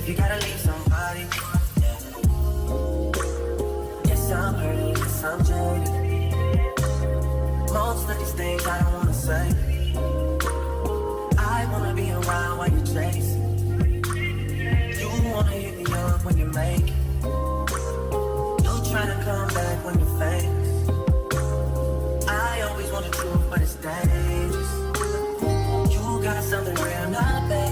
if you gotta leave somebody. Yes, I'm hurting, yes, I'm jaded. Most of these things I don't wanna say. I wanna be around while you're chasing. You wanna hit me up when you make it. You tryna come back when you're famous. I always want the truth, but it's dangerous. You got something real, not bad.